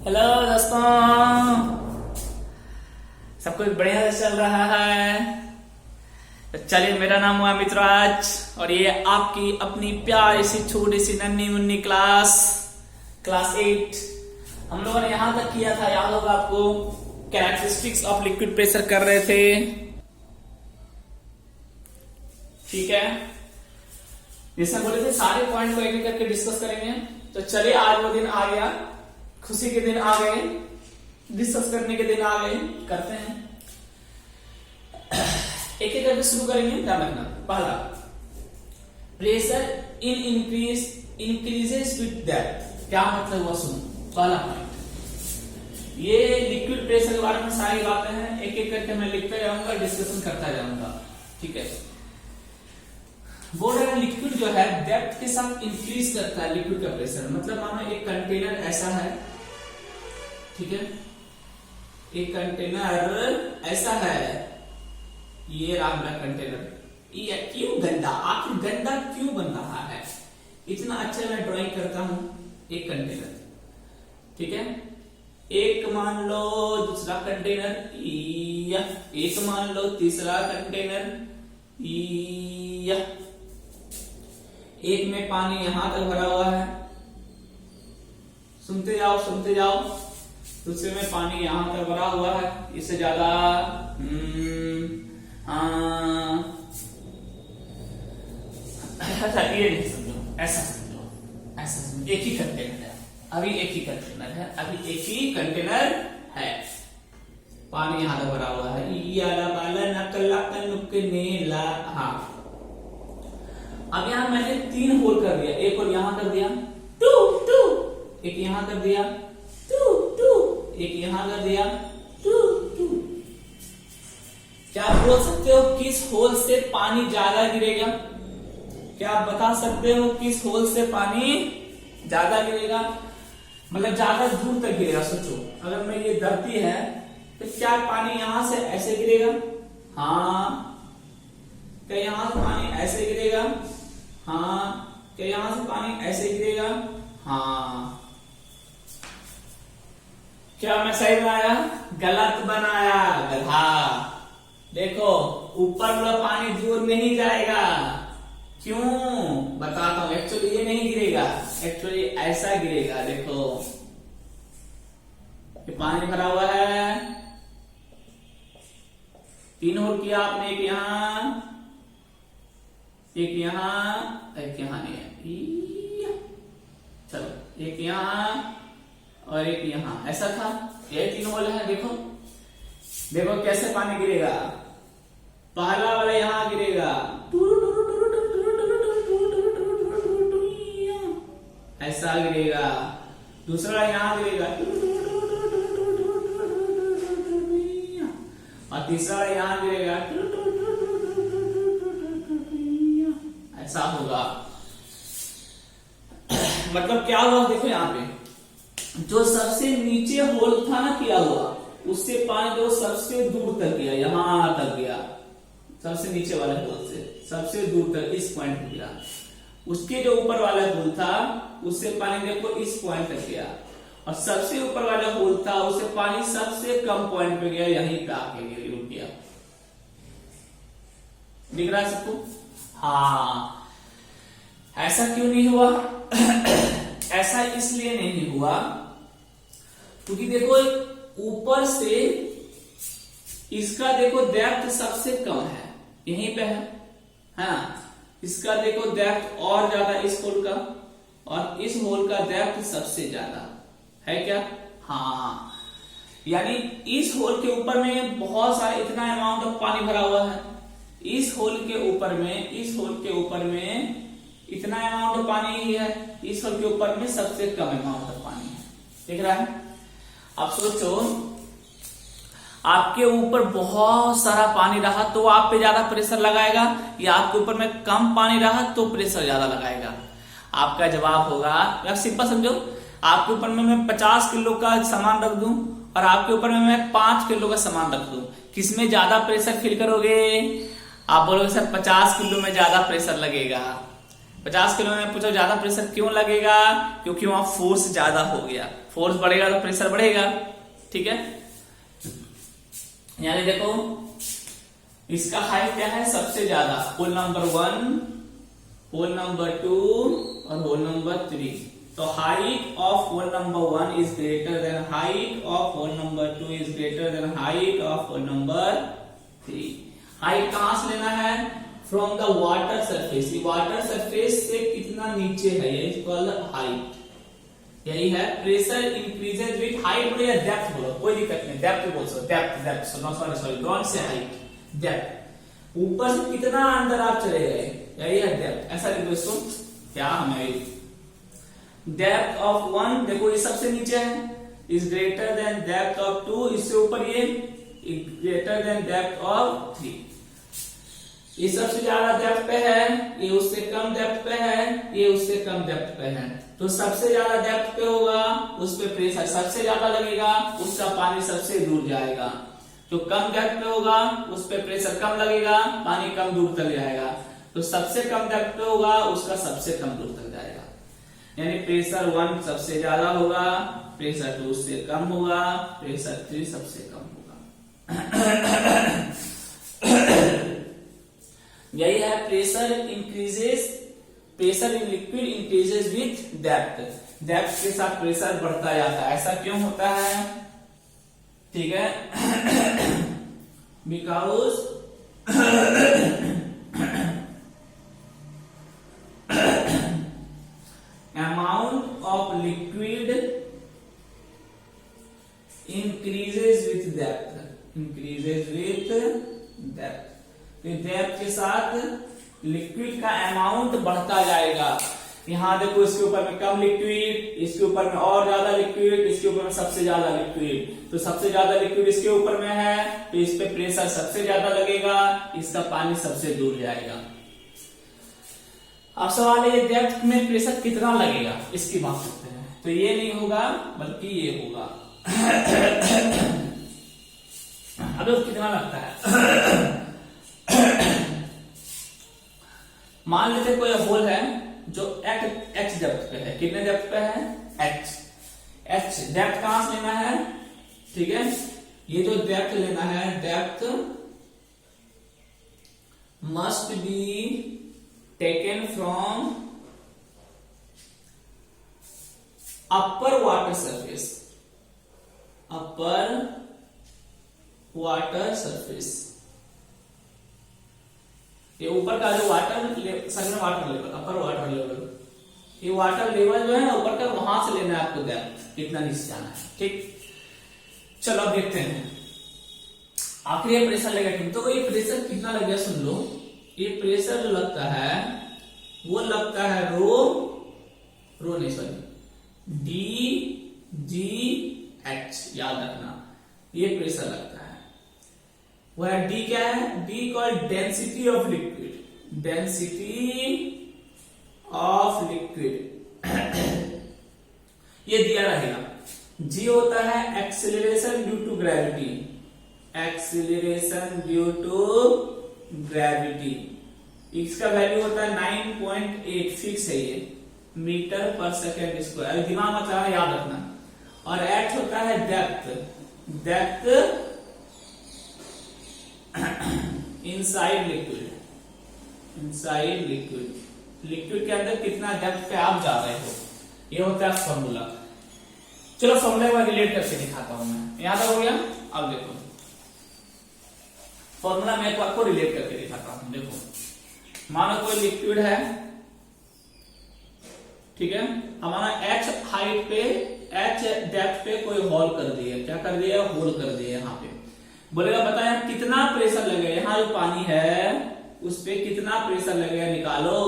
Hello दोस्तों, सब कुछ बढ़िया से चल रहा है। तो चलिए, मेरा नाम हुआ मित्रराज और ये आपकी अपनी प्यारी सी छोटी सी नन्ही मुन्नी क्लास 8। हम लोगों ने यहां तक किया था, याद होगा आपको, कैरेक्टरिस्टिक्स ऑफ लिक्विड प्रेशर कर रहे थे। ठीक है, जिसमें बोले थे सारे पॉइंट को एक एक करके डिस्कस करेंगे। तो चलिए, आज वो दिन आ गया, खुशी के दिन आ गए, डिस्कस करने के दिन आ गए। करते हैं, एक एक करके शुरू करेंगे। ध्यान रखना, पहला, प्रेशर इंक्रीजेस विद डेप्थ। क्या मतलब हुआ, सुनो। पहला पॉइंट, ये लिक्विड प्रेशर के बारे में सारी बातें हैं, एक एक करके मैं लिखता जाऊंगा, डिस्कशन करता जाऊंगा। ठीक है, बोल रहे हैं लिक्विड जो है डेप्थ के साथ इंक्रीज करता है लिक्विड का प्रेशर। मतलब मानो एक कंटेनर ऐसा है, ठीक है, एक कंटेनर ऐसा है, ये रहा मेरा कंटेनर। ये क्यों गंदा, आखिर गंदा क्यों बन रहा है? इतना अच्छा मैं ड्राइंग करता हूं। एक कंटेनर, ठीक है, एक मान लो, दूसरा कंटेनर, एक मान लो, तीसरा कंटेनर, एक में पानी यहां तक भरा हुआ है, सुनते जाओ सुनते जाओ। दूसरे में पानी यहां तक भरा हुआ है, इससे ज्यादा ये नहीं समझो, ऐसा समझो, ऐसा समझो। एक ही कंटेनर है, अभी एक ही कंटेनर है, अभी एक ही कंटेनर है, पानी यहां तक भरा हुआ है। हाँ, अब यहां मैंने 3 होल कर दिया, एक होल यहां कर दिया, एक यहां कर दिया, एक यहां कर दिया, क्या आप बोल सकते हो किस होल से पानी ज्यादा गिरेगा? क्या आप बता सकते हो किस होल से पानी ज्यादा गिरेगा? मतलब ज्यादा दूर तक गिरेगा। सोचो, अगर मैं ये धरती है तो क्या पानी यहां से ऐसे गिरेगा? हाँ। क्या यहां से पानी ऐसे गिरेगा? हाँ। क्या यहां से पानी ऐसे गिरेगा? हाँ। क्या मैं सही बनाया, गलत बनाया? गधा। देखो, ऊपर वाला पानी दूर नहीं जाएगा। क्यों, बताता हूं। एक्चुअली ये नहीं गिरेगा, एक्चुअली ऐसा गिरेगा। देखो, ये पानी भरा हुआ है, 3 होल किया आपने, एक यहां, एक यहां, एक यहां नहीं है, चलो, एक यहां और एक यहां, ऐसा था। ये 3 होल है। देखो देखो कैसे पानी गिरेगा। पहला वाला यहां गिरेगा, ऐसा गिरेगा। दूसरा यहां गिरेगा और तीसरा यहां गिरेगा, ऐसा होगा। मतलब क्या हुआ, देखो यहां पे जो सबसे नीचे होल था ना किया हुआ, उससे पानी जो सबसे दूर तक गया, यहां तक गया, सबसे नीचे वाले होल से सबसे दूर तक इस पॉइंट पे गिरा। उसके जो ऊपर वाला होल था उससे पानी देखो इस पॉइंट तक गया, और सबसे ऊपर वाला होल था उससे पानी सबसे कम पॉइंट पे गया, यहीं पे आके रुक गया। दिख रहा है सबको? हाँ। ऐसा क्यों नहीं हुआ? ऐसा इसलिए नहीं हुआ क्योंकि देखो, ऊपर से इसका देखो डेप्थ सबसे कम है, यहीं पे है। हाँ, इसका देखो डेप्थ और ज्यादा इस होल का, और इस होल का डेप्थ सबसे ज्यादा है। क्या? हाँ, यानी इस होल के ऊपर में बहुत सारा इतना अमाउंट ऑफ पानी भरा हुआ है, इस होल के ऊपर में, इस होल के ऊपर में इतना अमाउंट ऑफ पानी ही है, इस होल के ऊपर में सबसे कम अमाउंट ऑफ पानी है। दिख रहा है? अब सोचो, आपके ऊपर बहुत सारा पानी रहा तो आप पे ज्यादा प्रेशर लगाएगा, या आपके ऊपर में कम पानी रहा तो प्रेशर ज्यादा लगाएगा? आपका जवाब होगा, अब सिंपल समझो, आपके ऊपर में मैं 50 किलो का सामान रख दूं और आपके ऊपर में मैं 5 किलो का सामान रख दूं, किसमें ज्यादा प्रेशर फील करोगे? आप बोलोगे सर 50 किलो में ज्यादा प्रेशर लगेगा। 50 किलो में पूछो ज्यादा प्रेशर क्यों लगेगा, क्योंकि वहां फोर्स ज्यादा हो गया, फोर्स बढ़ेगा तो प्रेशर बढ़ेगा। ठीक है, यानी देखो इसका हाइट क्या है सबसे ज्यादा, होल नंबर 1, होल नंबर 2 और होल नंबर 3। तो height of whole number 1 is greater than height of whole number 2 is greater than height of whole number 3। Height कहां से लेना है, from the water surface. Water surface से कितना नीचे है ये कॉल्ड हाइट, यही है। प्रेशर इंक्रीजेज विथ हाइट या डेप्थ बोलो, कोई दिक्कत नहीं, डेप्थ बोल सकते, depth sorry don't say height, depth. ऊपर से कितना अंदर आप चले गए, यही है डेप्थ। ऐसा लिखो इसको, क्या हमें डेप्थ ऑफ 1 देखो ये सबसे नीचे है, is greater then depth of 2, इससे ऊपर ये ग्रेटर देन डेप्थ ऑफ 3। ये सबसे ज्यादा डेप्थ पे है, ये उससे कम डेप्थ पे है, ये उससे कम डेप्थ पे है। तो सबसे ज्यादा डेप्थ पे होगा उस पे प्रेशर सबसे ज्यादा लगेगा, उसका पानी सबसे दूर जाएगा। जो कम डेप्थ पे होगा उस पे प्रेशर कम लगेगा, पानी कम दूर तक जाएगा। तो सबसे कम डेप्थ पे होगा उसका सबसे कम दूर तक जाएगा। यानी प्रेशर 1 सबसे ज्यादा होगा, प्रेशर 2 से कम होगा, प्रेशर 3 सबसे कम होगा। यही है pressure increases, pressure in liquid increases with depth. Depth के साथ प्रेशर बढ़ता जाता है। ऐसा क्यों होता है, ठीक है, because amount of liquid increases with depth, increases with depth. Depth के साथ लिक्विड का अमाउंट बढ़ता जाएगा। यहां देखो इसके ऊपर में कम लिक्विड, इसके ऊपर में और ज्यादा लिक्विड, इसके ऊपर में सबसे ज्यादा लिक्विड। तो सबसे ज्यादा लिक्विड इसके ऊपर में है तो इस पे प्रेशर सबसे ज्यादा लगेगा, इसका पानी सबसे दूर जाएगा। अब सवाल है ये डेप्थ में प्रेशर कितना लगेगा, इसकी बात करते हैं। तो ये नहीं होगा बल्कि ये होगा। अब कितना लगता है, मान लेते कोई होल है जो एच डेप्थ पे है, कितने डेप्थ पे है, एच डेप्थ कहां से लेना है, ठीक है, ये जो डेप्थ लेना है, depth must be taken from upper water surface, upper water surface. ये ऊपर का जो वाटर वाटर लेवल, अपर वाटर लेवल, ये वाटर लेवल जो है ना ऊपर का, वहां से लेना है आपको डेप्थ, कितना नीचे जाना है। ठीक, चलो अब देखते हैं आखिर ये प्रेशर लगेगा। तो ये प्रेशर कितना लग गया सुन लो, ये प्रेशर जो लगता है वो लगता है रो नहीं सॉरी DGH, याद रखना, ये प्रेशर लगता है। वह डी क्या है, D called density of liquid, density of liquid ये दिया रहेगा। जी होता है acceleration due to gravity, acceleration due to gravity, इसका वैल्यू होता है 9.8, फिक्स है ये, मीटर पर सेकेंड स्क्वायर, दिमाग में चाहे याद रखना। और एच होता है depth, depth inside liquid, inside liquid, liquid के अंदर कितना डेप्थ पे आप जा रहे हो, ये होता है फॉर्मूला। चलो फॉर्मूले को रिलेट करके दिखाता हूं मैं, याद हो गया। अब देखो फॉर्मूला मैं आपको रिलेट करके दिखाता हूं। देखो मानो कोई लिक्विड है, ठीक है, हमारा एच हाइट पे, एच डेप्थ पे कोई होल कर दिया, क्या कर दिया, होल कर दिया। यहाँ पे बोलेगा बताया कितना प्रेशर लगेगा, यहाँ जो पानी है उस पे कितना प्रेशर लगेगा, निकालो।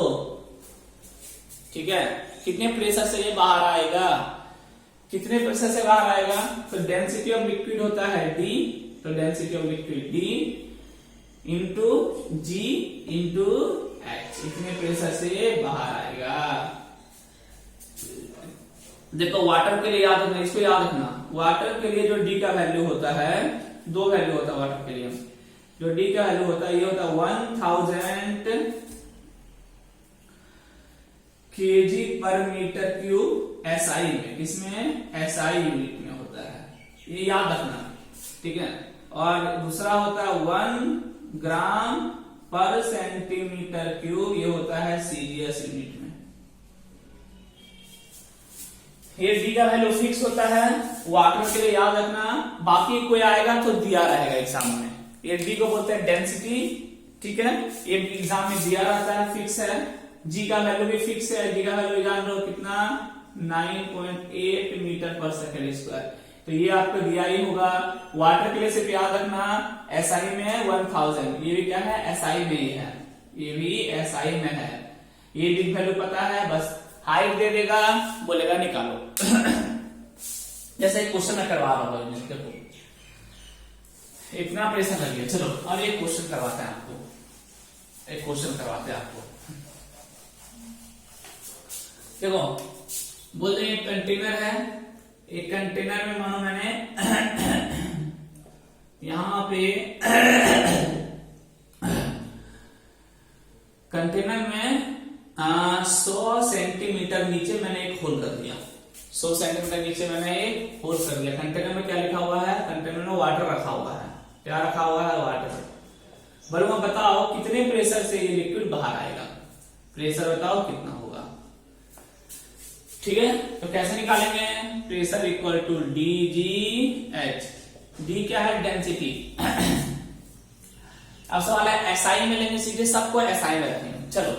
ठीक है, कितने प्रेशर से ये बाहर आएगा, कितने प्रेशर से बाहर आएगा। तो डेंसिटी ऑफ लिक्विड होता है डी, तो density of liquid D into G into H, इतने प्रेशर से बाहर आएगा। देखो वाटर के लिए याद रखना, इसको याद रखना, वाटर के लिए जो डी का वैल्यू होता है, दो वैल्यू होता है वाटर के लिए। जो डी का वैल्यू होता है ये होता है 1000 केजी पर मीटर क्यूब एसआई में, इसमें एसआई यूनिट में होता है, ये याद रखना, ठीक है। और दूसरा होता है 1 ग्राम पर सेंटीमीटर क्यूब, ये होता है सीजीएस यूनिट में। ये डी का वैल्यू फिक्स होता है, वाटर के लिए याद रखना, बाकी कोई आएगा तो दिया रहेगा एग्जाम में। ये डी को बोलते हैं डेंसिटी, ठीक है, ये एग्जाम में दिया रहता है, फिक्स है। जी का वैल्यू भी फिक्स है, जी का वैल्यू जान लो कितना, 9.8 मीटर पर सेकेंड स्क्वायर, तो ये आपको दिया ही होगा। वाटर के लिए सिर्फ याद रखना एसआई में है 1000, ये भी क्या है एसआई में ही है, ये भी एसआई में है। ये डी वैल्यू पता है, बस हाइट दे देगा, बोलेगा निकालो। जैसे एक क्वेश्चन मैं करवा रहा हूं, देखो इतना प्रेशर लग गया, चलो और एक क्वेश्चन करवाते हैं आपको, एक क्वेश्चन करवाते हैं आपको। देखो बोलते हैं एक कंटेनर है, एक कंटेनर में मानो मैंने यहां पे कंटेनर में 100 सेंटीमीटर नीचे मैंने एक होल कर दिया, 100 सेंटीमीटर नीचे मैंने एक होल कर दिया। कंटेनर में क्या लिखा हुआ है, कंटेनर में वाटर रखा हुआ है, क्या रखा हुआ है, वाटर। बलूआ बताओ कितने प्रेशर से ये लिक्विड बाहर आएगा, प्रेशर बताओ कितना होगा, ठीक है। तो कैसे निकालेंगे, pressure equal to D G H, D क्या है डेंसिटी। अब सवाल है एसआई में लेंगे, सीधे सबको एसआई में रखेंगे। चलो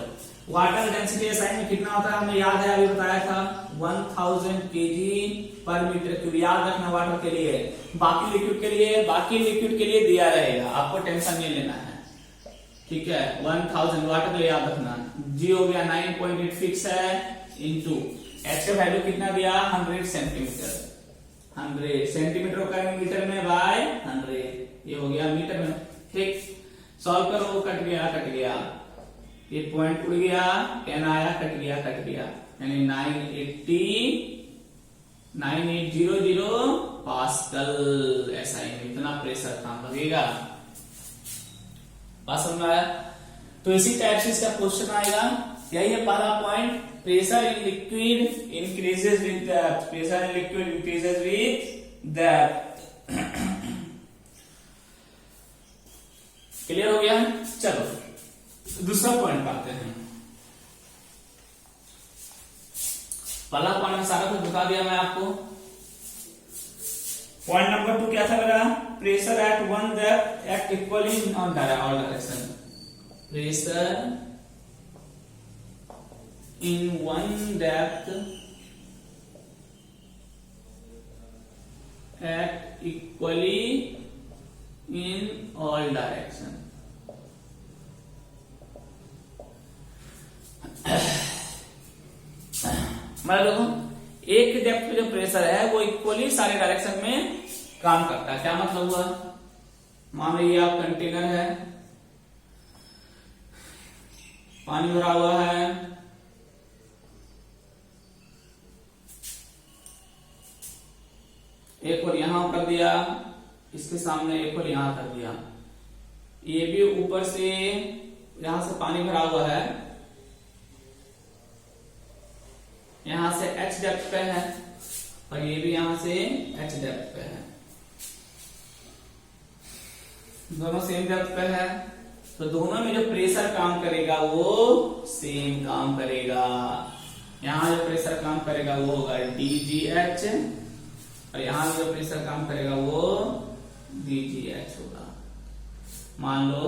वाटर डेंसिटी एसआई में कितना होता है, हमें याद है, अभी बताया था 1000 केजी पर मीटर क्यूब, याद रखना वाटर के लिए। बाकी लिक्विड के लिए दिया रहेगा, आपको टेंशन नहीं लेना है, ठीक है। 1000 वाटर के लिए याद रखना, जी हो गया 9.8 फिक्स है, इंटू एच का वैल्यू कितना दिया 100 सेंटीमीटर, 100 सेंटीमीटर का मीटर में बाय 100, ये हो गया मीटर में, ठीक। सॉल्व करो, कट गया, ये पॉइंट उड़ गया, 10 आया, कट गया, यानी 9800 पास्कल एसआई में इतना प्रेशर काम लगेगा। बात समझ में आया? तो इसी टाइप से इसका क्वेश्चन आएगा, यही है पहला point, pressure in liquid increases with depth, pressure in liquid increases with depth. Clear हो गया? चलो दूसरा पॉइंट पाते हैं। पहला पॉइंट सारा कुछ बता दिया मैं आपको। पॉइंट नंबर 2 क्या था मेरा, pressure at one depth act equally on direction, pressure in one depth act equally in all direction। मतलब देखो एक डेप्थ पे जो प्रेशर है वो इक्वली सारे डायरेक्शन में काम करता है। क्या मतलब हुआ, मान लीजिए आप कंटेनर है, पानी भरा हुआ है, एक और यहां कर दिया, इसके सामने एक और यहां कर दिया, ये भी ऊपर से यहां से पानी भरा हुआ है, यहां से h डेप्थ पे है और ये भी यहां से h डेप्थ पे है, दोनों सेम डेप्थ पे है, तो दोनों में जो प्रेशर काम करेगा वो सेम काम करेगा। यहां जो प्रेशर काम करेगा वो होगा DGH और यहां जो प्रेशर काम करेगा वो DGH होगा, मान लो,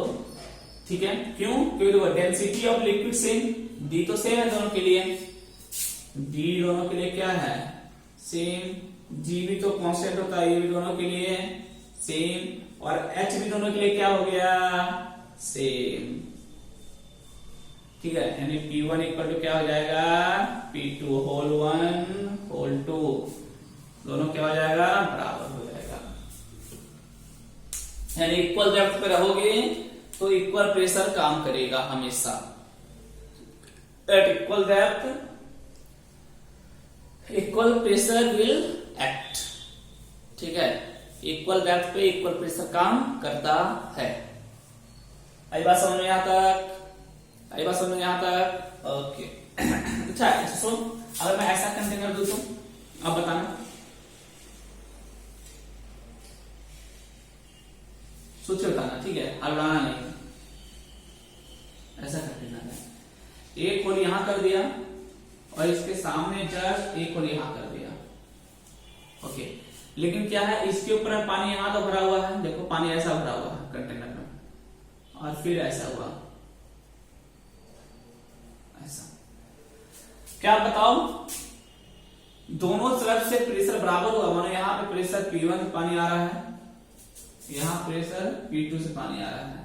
ठीक है। क्यों? क्योंकि density of liquid same, D तो सेम है दोनों के लिए, D दोनों के लिए क्या है सेम, G भी तो कांस्टेंट होता है, ये भी दोनों के लिए सेम, और H भी दोनों के लिए क्या हो गया सेम, ठीक है। यानी P1 इक्वल टू क्या हो जाएगा P2 होल 1 होल 2, दोनों क्या हो जाएगा बराबर हो जाएगा। यानी इक्वल डेप्थ पे रहोगे तो इक्वल प्रेशर काम करेगा हमेशा। At equal depth equal pressure will act, ठीक है। इक्वल डेप्थ पे इक्वल प्रेशर काम करता है। आई बात समझ में यहां तक, आई बात समझ में यहां तक, ओके। अच्छा सुन, अगर मैं ऐसा कंटेनर दूं तो अब बताना, सोच के बताना, ठीक है, हड़बड़ाना नहीं। ऐसा कंटेनर है, एक होल यहां कर दिया और इसके सामने जस्ट एक होल यहां कर दिया, ओके। लेकिन क्या है, इसके ऊपर पानी यहां तो भरा हुआ है, देखो पानी ऐसा भरा हुआ है कंटेनर में, और फिर ऐसा हुआ, ऐसा। क्या बताओ, दोनों तरफ से प्रेशर बराबर हुआ, मानो यहाँ पे प्रेशर P1 से पानी आ रहा है, यहाँ प्रेशर P2 से पानी आ रहा है।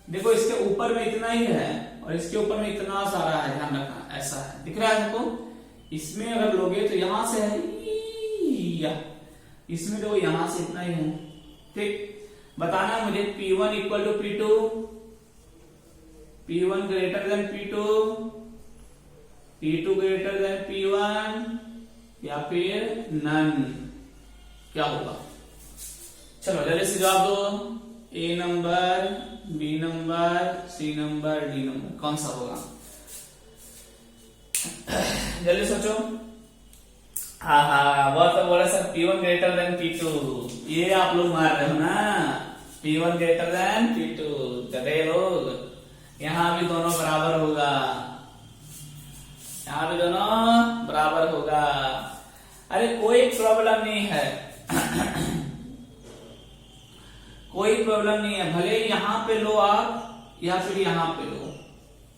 देखो इसके ऊपर में इतना ही है और इसके ऊपर में इतना सारा है, ध्यान रखना, ऐसा है, दिख रहा है आपको। इसमें अगर लोगे तो यहां से है या इसमें देखो यहां से इतना ही है, ठीक। बताना मुझे P1 equal to P2, P1 greater than P2, P2 greater than P1 या फिर नन, क्या होगा? चलो जल्दी से जवाब दो। A number, B number, C number, D number, कौन सा होगा? जल्दी सोचो। हाँ हाँ, वो तो बोला sir P1 greater than P2, ये आप लोग मार रहे हो ना, P1 ग्रेटर देन P2, गधे लोग। यहां भी दोनों बराबर होगा, यहां भी दोनों बराबर होगा। अरे कोई प्रॉब्लम नहीं है, कोई प्रॉब्लम नहीं है, भले यहां पे लो आप या फिर यहां पे लो,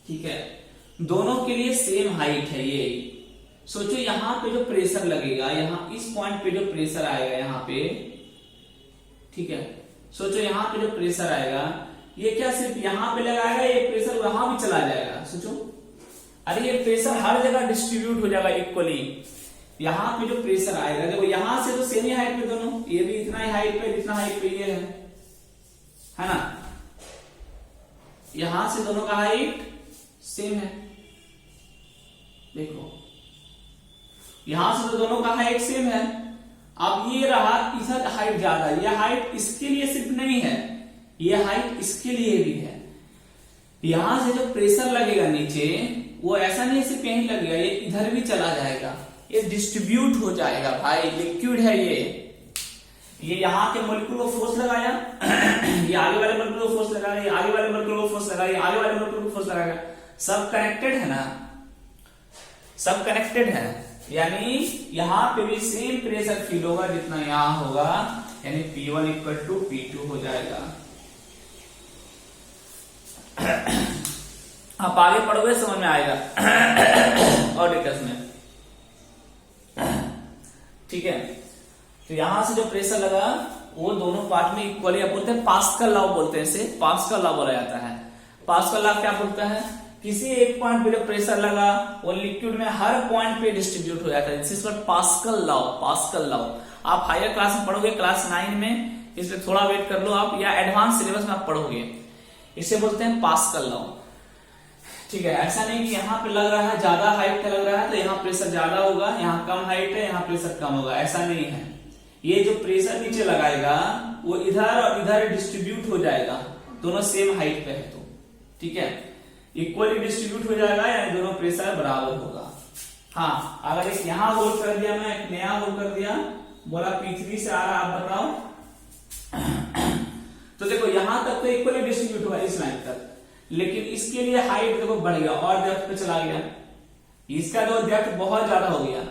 ठीक है, दोनों के लिए सेम हाइट है ये। सोचो यहां पे जो प्रेशर लगेगा, यहां इस पॉइंट पे जो प्रेशर आएगा यहां पे, ठीक है, सोचो यहां पे जो प्रेशर आएगा, ये क्या सिर्फ यहां पे लगाएगा, ये प्रेशर वहां भी चला जाएगा। सोचो, अरे ये प्रेशर हर जगह डिस्ट्रीब्यूट हो जाएगा इक्वली। यहां पे जो प्रेशर आएगा, देखो यहां से तो सेम ही हाइट पे दोनों, ये भी इतना ही हाइट पे, जितना हाइट पे ये है ना, यहां से दोनों का हाइट सेम है। देखो यहां से तो दोनों का हाइट सेम है। अब ये रहा इधर हाइट ज्यादा, ये हाइट इसके लिए सिर्फ नहीं है, ये हाइट इसके लिए भी है। यहां से जो प्रेशर लगेगा नीचे, वो ऐसा नहीं सिर्फ यहीं लगेगा, ये इधर भी चला जाएगा, ये डिस्ट्रीब्यूट हो जाएगा भाई। लिक्विड है ये यहां के मॉलिक्यूल को फोर्स लगाया, ये आगे वाले मॉलिक्यूल को फोर्स लगाया, ये आगे वाले मॉलिक्यूल को फोर्स लगाया, ये आगे वाले मॉलिक्यूल को फोर्स लगाया, सब कनेक्टेड है ना, सब कनेक्टेड है। यानी यहां पे भी सेम प्रेशर फील होगा जितना यहां होगा, यानी P1 इक्वल टू P2 हो जाएगा। आप आगे पढ़ोगे समझ में आएगा और डिटेल्स में, ठीक है। तो यहां से जो प्रेशर लगा वो दोनों पार्ट में इक्वली, बोलते हैं पास्कल लॉ, बोलते हैं इसे, पास्कल लॉ बोला जाता है। पास्कल लॉ क्या बोलता है, किसी एक पॉइंट पे जो प्रेशर लगा वो लिक्विड में हर पॉइंट पे डिस्ट्रीब्यूट हो जाता है। This is called pascal law, pascal law. आप हायर क्लास में पढ़ोगे, क्लास 9 में, इसलिए थोड़ा वेट कर लो आप, या एडवांस सिलेबस में आप पढ़ोगे, इसे बोलते हैं पास्कल लॉ, ठीक है। ऐसा नहीं कि यहाँ पे लग रहा है ज्यादा हाइट पे लग रहा है तो यहाँ प्रेशर ज्यादा होगा, यहाँ कम हाइट है यहाँ प्रेशर कम होगा, ऐसा नहीं है। ये जो प्रेशर नीचे लगाएगा वो इधर और इधर डिस्ट्रीब्यूट हो जाएगा, दोनों सेम हाइट पे है तो, ठीक है, इक्वली डिस्ट्रीब्यूट हो जाएगा, यानी दोनों प्रेशर बराबर होगा। हाँ, अगर एक यहां होल कर दिया, मैं एक नया होल कर दिया, बोला P3 से आ रहा, आप बताओ तो देखो यहां तक तो इक्वली डिस्ट्रीब्यूट हुआ इस लाइन तक, लेकिन इसके लिए हाइट देखो बढ़ गया और डेप्थ पे चला गया, इसका जो डेप्थ बहुत ज्यादा हो गया,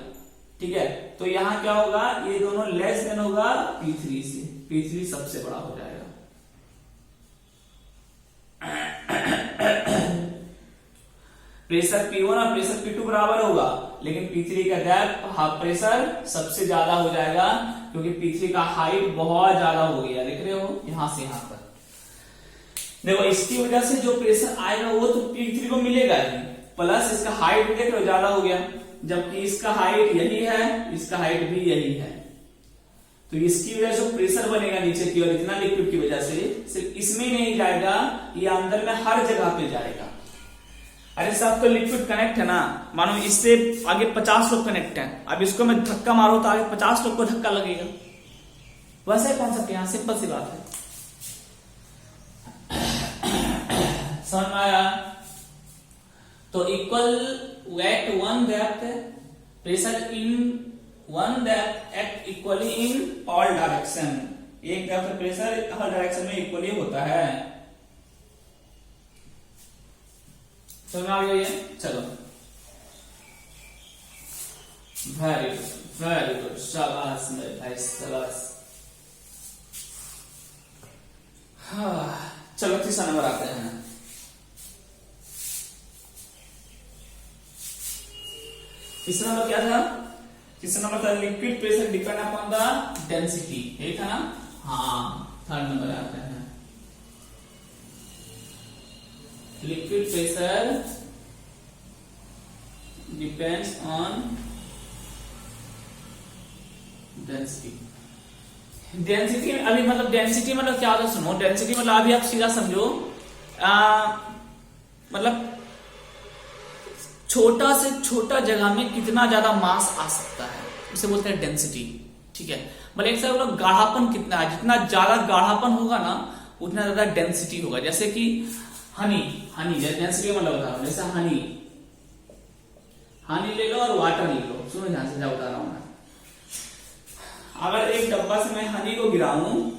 ठीक है। तो यहां क्या होगा, ये दोनों लेस देन होगा P3 से, P3 सबसे बड़ा हो जाएगा। प्रेशर P1 और प्रेशर P2 बराबर होगा, लेकिन P3 का डेप्थ प्रेशर सबसे ज्यादा हो जाएगा, क्योंकि P3 का हाइट बहुत ज्यादा हो गया, देख रहे हो, यहां से यहां तक। देखो इसकी वजह से जो प्रेशर आएगा वो तो P3 को मिलेगा ही, प्लस इसका हाइट देख लो ज्यादा हो गया, जबकि इसका हाइट यही है, इसका हाइट भी यही है, तो इसकी वजह से प्रेशर बनेगा नीचे की और इतना लिक्विड की वजह से सिर्फ इसमें नहीं जाएगा, ये अंदर में हर जगह पे जाएगा। अरे सब तो लिक्विड कनेक्ट है ना, मानो इससे आगे 50 लोग कनेक्ट हैं, अब इसको मैं धक्का मारो तो आगे 50 लोग को धक्का लगेगा, वैसे कॉन्सेप्ट यहां सिंपल सी बात है, समझ में आया। तो equal at one depth pressure in one depth act equally in all direction, एक डेप्थ प्रेशर हर डायरेक्शन में इक्वली होता है। समझ में आ गई है? चलो वेरी गुड, शाबाश मेरे भाई, शाबाश। हाँ, चलो तीसरा नंबर आते हैं। तीसरा नंबर क्या था? तीसरा नंबर था liquid pressure depend upon the density, यही था ना? हाँ, थर्ड नंबर आते हैं। Liquid pressure depends on density. Density अभी मतलब डेंसिटी मतलब क्या होता है? सुनो, डेंसिटी मतलब अभी आप सीधा समझो, मतलब छोटा से छोटा जगह में कितना ज्यादा मास आ सकता है, उसे बोलते हैं डेंसिटी। ठीक है, मतलब एक साथ मतलब गाढ़ापन कितना है, जितना ज्यादा गाढ़ापन होगा ना उतना ज्यादा डेंसिटी होगा। जैसे कि हनी डेंसिटी मतलब बता रहा हूं, जैसे हनी ले लो और वाटर ले लो। सुनो ध्यान से, क्या बता रहा हूं मैं। अगर एक डब्बा से मैं हनी को गिराऊं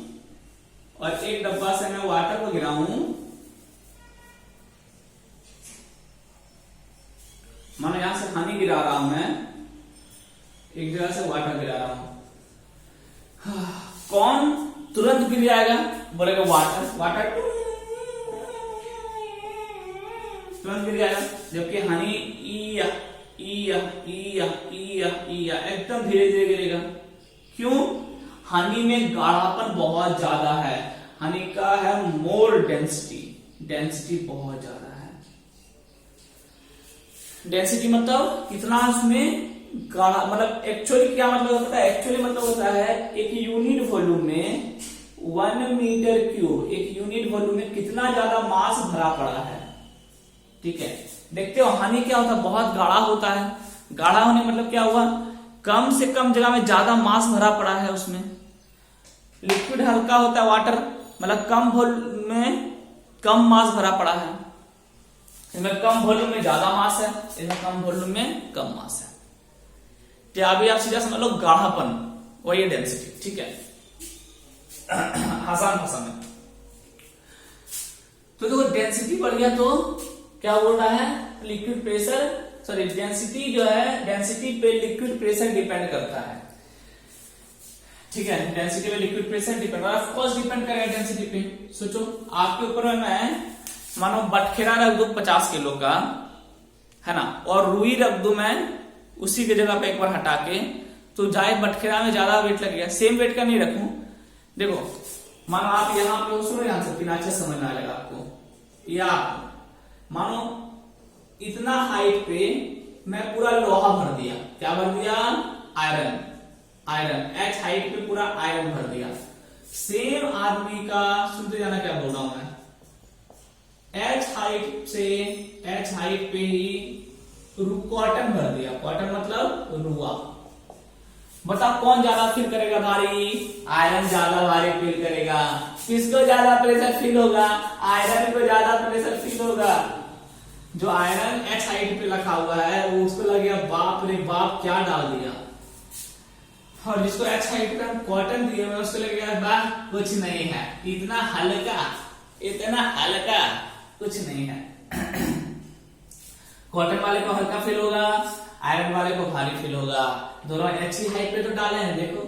और एक डब्बा से मैं वाटर को गिराऊं, मानो यहां से हनी गिरा रहा हूं मैं, एक जगह से वाटर गिरा रहा हूं, कौन तुरंत गिर जाएगा? बोलेगा वाटर तुरंत गिर जाएगा, जबकि हनी एकदम धीरे धीरे गिरेगा। क्यों? हनी में गाढ़ापन बहुत ज्यादा है, हनी का है मोर डेंसिटी बहुत ज्यादा है। डेंसिटी मतलब कितना उसमें गाढ़ा, मतलब एक्चुअली क्या मतलब होता है? एक्चुअली मतलब होता है एक यूनिट वॉल्यूम में 1 मीटर क्यूब, एक यूनिट वॉल्यूम में कितना ज्यादा मास भरा पड़ा है। ठीक है, देखते हो हनी क्या होता है? बहुत गाढ़ा होता है। गाढ़ा होने मतलब क्या हुआ? कम से कम जगह में ज्यादा मास भरा पड़ा है उसमें। लिक्विड हल्का होता है, वाटर मतलब कम वॉल्यूम में कम मास भरा पड़ा है। इसमें कम वॉल्यूम में ज्यादा मास है, इसमें कम वॉल्यूम में कम मास है। तो अभी आप सीधा समझ लो गाढ़ापन वही डेंसिटी। ठीक है, आसान भाषा में। तो देखो डेंसिटी बढ़ गया तो क्या बोल रहा है? लिक्विड प्रेशर, सॉरी डेंसिटी जो है, डेंसिटी पे लिक्विड प्रेशर डिपेंड करता है। ठीक है, डेंसिटी पे liquid pressure depend, of course depend करेगा डेंसिटी पे। सोचो आपके ऊपर में मैं मानो बटखेरा रख दू 50 किलो का, है ना, और रुई रख दू मैं उसी की जगह पे एक बार हटा के, तो जाए बटखेरा में ज्यादा वेट लगेगा, सेम वेट का नहीं रखूं। देखो मानो आप यहाँ पे, सुनो ध्यान से, बिना अच्छे समझ में आएगा आपको। या मानो इतना हाइट पे मैं पूरा लोहा भर दिया, क्या भर दिया? आयरन एच हाइट पे पूरा आयरन भर दिया। सेम आदमी का, सुनते जाना क्या बोल रहा हूं मैं, एच हाइट पे ही कॉटन भर दिया। कॉटन मतलब रुआ। बताओ कौन ज्यादा फील करेगा भारी? आयरन ज्यादा भारी फील करेगा। किसको ज्यादा प्रेशर फील होगा? आयरन को ज्यादा प्रेशर फील होगा। जो आयरन एच हाइट पे रखा हुआ है वो उसको लगेगा बाप रे बाप क्या डाल दिया, और जिसको एच हाइट पे हम कॉटन दिए हुए उसको लगेगा वाह कुछ नहीं है, इतना हल्का कुछ नहीं है। कॉटन वाले को हल्का फील होगा, आयरन वाले को भारी फील होगा। दोनों एच ही हाइट पे तो डाले हैं, देखो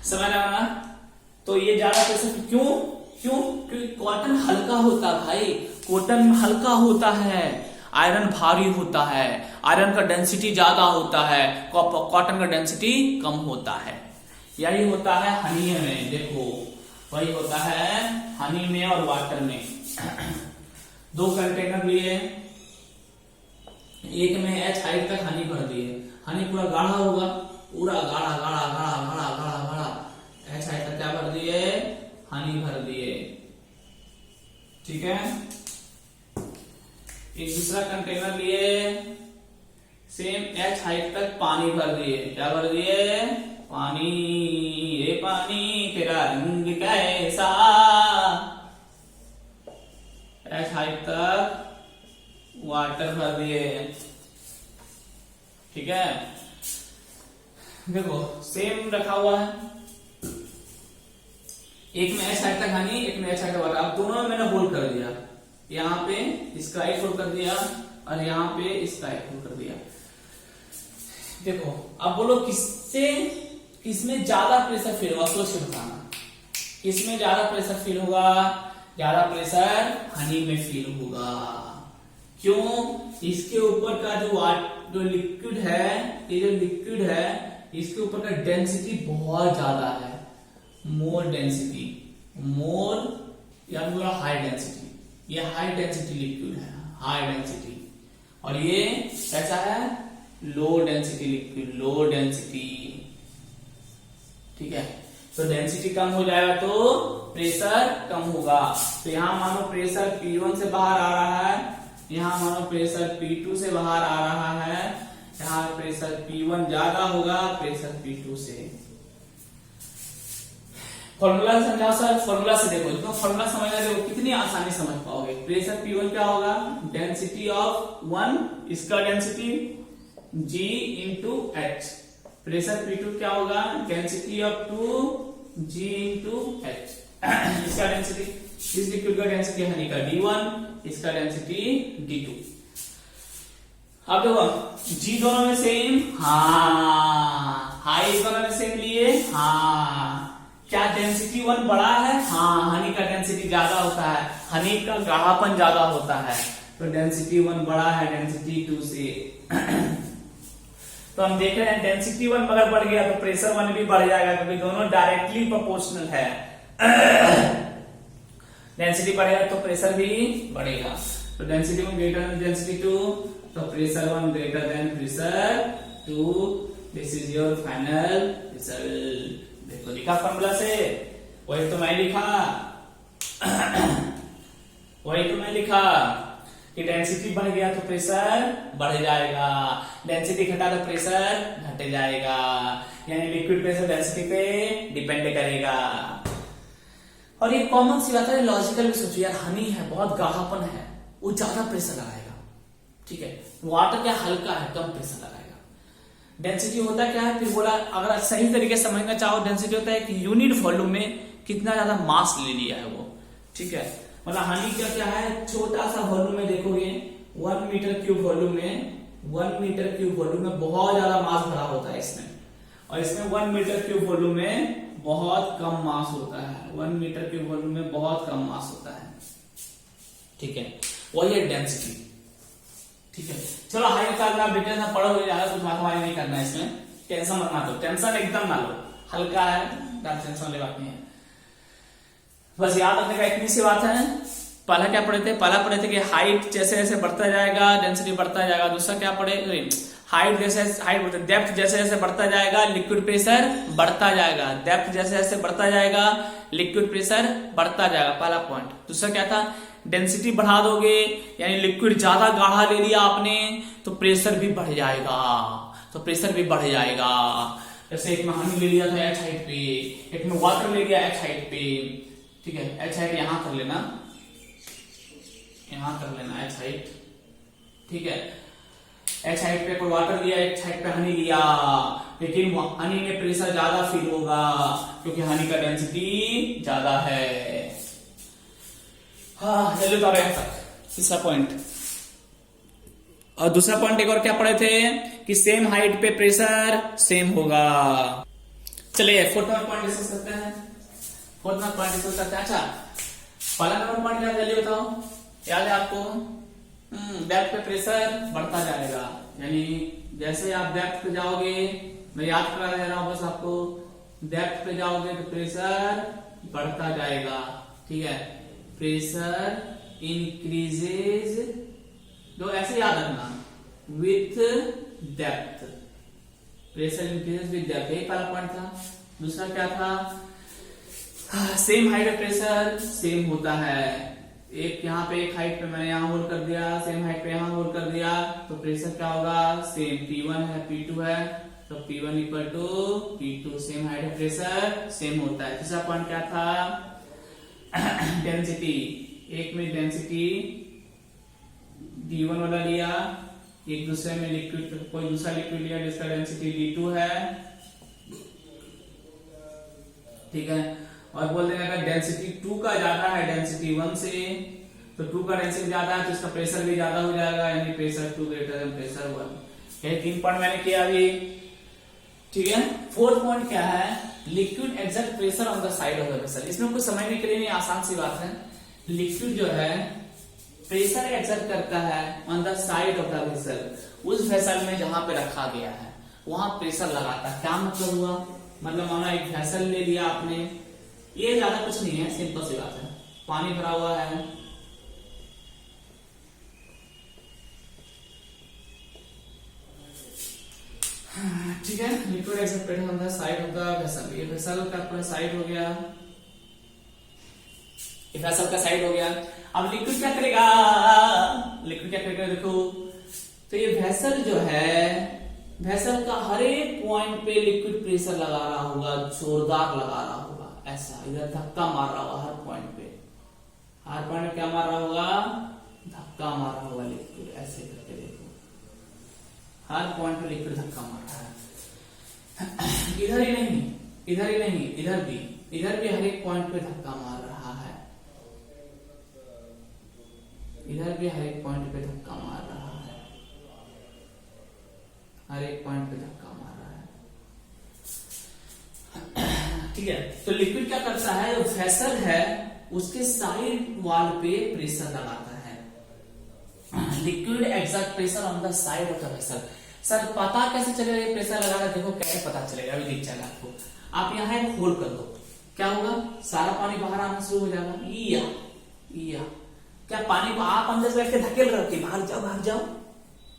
समझ आना। तो ये ज्यादा प्रेशर क्यों? क्योंकि कॉटन हल्का होता है भाई, कॉटन हल्का होता है, आयरन भारी होता है, आयरन का डेंसिटी ज्यादा होता है, कॉटन का डेंसिटी कम होता है। यही होता है हनी में, देखो वही होता है हनी में और वाटर में। दो कंटेनर लिए, एक में एच हाइट तक हनी भर दिए, हनी पूरा गाढ़ा होगा, पूरा गाढ़ा एच हाइट तक क्या भर दिए? हनी भर दिए। ठीक है, एक दूसरा कंटेनर लिए, सेम एच हाइट तक पानी भर दिए, क्या भर दिए? पानी। ये पानी तेरा रंग कैसा, एच हाइट तक वाटर भर दिए। ठीक है, देखो सेम रखा हुआ है, एक में H हाइट तक हनी, एक में H हाइट तक वाटर। अब दोनों में मैंने होल्ड कर दिया, यहाँ पे इसका एक होल्ड कर दिया और यहाँ पे इसका एक होल्ड कर दिया। देखो अब बोलो किसमें ज्यादा प्रेशर फील होगा, सोच के बताना। किसमें ज्यादा प्रेशर फील होगा? ज्यादा प्रेशर हनी में फील होगा। क्यों? इसके ऊपर का जो लिक्विड है, ये जो लिक्विड है इसके ऊपर का डेंसिटी बहुत ज्यादा है, मोर डेंसिटी, मोर या बोला हाई डेंसिटी। ये हाई डेंसिटी लिक्विड है, हाई डेंसिटी। और ये कैसा है? Low density liquid, low density. ठीक है, तो डेंसिटी कम हो जाएगा तो प्रेशर कम होगा। तो यहां मानो प्रेशर P1 से बाहर आ रहा है, यहां मानो प्रेशर P2 से बाहर आ रहा है, यहां प्रेशर P1 ज्यादा होगा प्रेशर P2 से। फॉर्मूला समझाओ सर, फॉर्मूला से देखो, तो फॉर्मूला समझना देखो कितनी आसानी समझ पाओगे। प्रेशर P1 क्या होगा? डेंसिटी ऑफ 1, इसका density G into H। Pressure P2 क्या होगा? Density of 2 G into H। इसका डेंसिटी, इस लिक्विड का डेंसिटी हनी का D1, इसका डेंसिटी D2। अब देखो G दोनों में सेम, हाँ। हाई दोनों में सेम लिए, हाँ। क्या डेंसिटी 1 बड़ा है? हाँ, हनी का डेंसिटी ज्यादा होता है, हनी का गाढ़ापन ज्यादा होता है, तो डेंसिटी 1 बड़ा है डेंसिटी 2 से। तो हम देख रहे हैं डेंसिटी 1 अगर बढ़ गया तो प्रेशर 1 भी बढ़ जाएगा, क्योंकि दोनों डायरेक्टली प्रोपोर्शनल है। डेंसिटी बढ़ेगा तो प्रेशर भी बढ़ेगा। तो डेंसिटी 1 ग्रेटर देन डेंसिटी 2, तो pressure 1 greater than pressure 2। This is your final result. देखो लिखा फॉर्मूला से, वही तो मैं लिखा वही तो मैं लिखा कि डेंसिटी बढ़ गया तो प्रेशर बढ़ जाएगा, डेंसिटी घटा तो प्रेशर घट जाएगा। यानी लिक्विड प्रेशर डेंसिटी पे डिपेंड करेगा। और ये कॉमन सी बात है, लॉजिकल भी सोचो यार, हनी है, बहुत गाढ़ापन है, वो ज्यादा प्रेशर लगाएगा। ठीक है, वाटर क्या हल्का है, कम प्रेशर लगाएगा। डेंसिटी होता क्या है, फिर बोला अगर सही तरीके से समझना चाहो, डेंसिटी होता है कि यूनिट वॉल्यूम में कितना ज्यादा मास ले लिया है वो। ठीक है, मतलब हनी का क्या है, छोटा सा वॉल्यूम में देखोगे 1 मीटर क्यूब वॉल्यूम में, 1 मीटर क्यूब वॉल्यूम में बहुत ज्यादा मास भरा होता है इसमें, और इसमें 1 मीटर क्यूब वॉल्यूम में बहुत कम मास होता है। 1 मीटर क्यूब वॉल्यूम में बहुत कम मास होता है। ठीक है, वही है डेंसिटी। ठीक है, चलो हाई का आप डिटेल में पढ़ो, ज्यादा कुछ माथामारी नहीं करना है इसमें, टेंशन मत लो, टेंशन एकदम ना लो, हल्का है, टेंशन वाली बात नहीं है। बस याद रखने का इतनी सी बात है। पहला क्या पढ़े थे? पहला पढ़े थे कि हाइट जैसे जैसे बढ़ता जाएगा डेंसिटी बढ़ता जाएगा। दूसरा क्या पढ़े? हाइट जैसे हाइट डेप्थ जैसे जैसे बढ़ता जाएगा लिक्विड प्रेशर बढ़ता जाएगा, डेप्थ जैसे जैसे बढ़ता जाएगा लिक्विड प्रेशर बढ़ता जाएगा, पहला पॉइंट। दूसरा क्या था? डेंसिटी बढ़ा दोगे यानी लिक्विड ज्यादा गाढ़ा ले लिया आपने तो प्रेशर भी बढ़ जाएगा, तो प्रेशर भी बढ़ जाएगा। जैसे एक में हनी ले लिया था H हाइट पे, एक में वाटर ले लिया H हाइट पे। ठीक है, H हाइट यहां कर लेना, यहां कर लेना H हाइट। ठीक है, H हाइट पे कोई वाटर लिया, H हाइट पे हनी लिया, लेकिन हनी में प्रेशर ज्यादा फील होगा क्योंकि हनी का डेंसिटी ज्यादा है। हाँ, चलो तो यहां तक तीसरा पॉइंट। और दूसरा पॉइंट एक और क्या पढ़े थे कि सेम हाइट पे प्रेशर सेम होगा। चलिए फोर्थ नंबर पॉइंट डिस्कस करते हैं। फोर्थ नंबर पॉइंट डिस्कस करते हैं। अच्छा, पहला नंबर पॉइंट क्या वैल्यू बताओ, याद है आपको? डेप्थ पे प्रेशर बढ़ता जाएगा, यानी जैसे आप डेप्थ पे जाओगे, मैं याद करा दे रहा हूं बस आपको, डेप्थ पे जाओगे तो प्रेशर बढ़ता जाएगा। ठीक है, प्रेशर इंक्रीजेज, जो ऐसे याद रखना, with depth, pressure increases with depth, यही पहला पॉइंट था। दूसरा क्या था? सेम हाइट प्रेशर सेम होता है। एक यहाँ पे एक हाइट पे मैंने यहाँ होल्ड कर दिया, सेम हाइट पे यहाँ होल्ड कर दिया, तो प्रेशर क्या होगा? सेम P1 है P2 है, तो P1 equal to P2, same height है प्रेशर सेम होता है। तीसरा पॉइंट क्या था? डेंसिटी, एक में डेंसिटी D1 वाला लिया, एक दूसरे में लिक्विड, कोई दूसरा लिक्विड लिया जिसका डेंसिटी D2 है, ठीक है। और बोल देंगे अगर डेंसिटी 2 का ज्यादा है डेंसिटी 1 से, तो 2 का डेंसिटी ज्यादा है तो इसका प्रेशर भी ज्यादा हो जाएगा, यानी प्रेशर 2 ग्रेटर देन प्रेशर 1। ये 3 पॉइंट मैंने किया अभी, ठीक है। 4th पॉइंट क्या है, liquid exert pressure on the side of the vessel. इसमें कुछ समझने के लिए नहीं, आसान सी बात है। लिक्विड जो है प्रेशर एक्सर्ट करता है on the side of the vessel, उस वेसल में जहां पे रखा गया है वहां प्रेशर लगाता है। क्या मतलब हुआ, मतलब माना एक वेसल ले लिया आपने, ये ज्यादा कुछ नहीं है, सिंपल सी बात है, पानी भरा हुआ है, ठीक है। Liquid exert pressure on the side of the vessel, ये वेसल का पूरा साइड हो गया, ये वेसल का साइड हो गया। अब लिक्विड क्या करेगा, लिक्विड क्या करेगा देखो, तो ये वेसल जो है, वेसल का हर एक पॉइंट पे लिक्विड प्रेशर लगा रहा होगा, जोरदार लगा रहा होगा, ऐसा इधर धक्का मार रहा होगा हर पॉइंट पे, हर पॉइंट पे क्या मार रहा होगा, धक्का मार रहा होगा लिक्विड, ऐसे करके देखो, हर पॉइंट पे लिक्विड धक्का मार रहा है। इधर ही नहीं, इधर ही नहीं, इधर भी हर एक पॉइंट पे धक्का मार रहा है, इधर भी हर एक पॉइंट पे धक्का मार रहा है, हर एक पॉइंट पे धक्का मार रहा है, ठीक है। तो लिक्विड क्या करता है, जो वेसल है उसके साइड वॉल पे प्रेशर लगाता है। Liquid exert pressure on the side of the vessel. Sir पता कैसे चलेगा प्रेशर लगा रहा है, देखो कैसे पता चलेगा, अभी दिख जाएगा आपको। आप यहाँ एक होल कर दो, क्या होगा, सारा पानी बाहर आना शुरू हो जाएगा, या क्या पानी को आप अंदर से बैठ के धकेल रहे हो कि बाहर जाओ बाहर जाओ,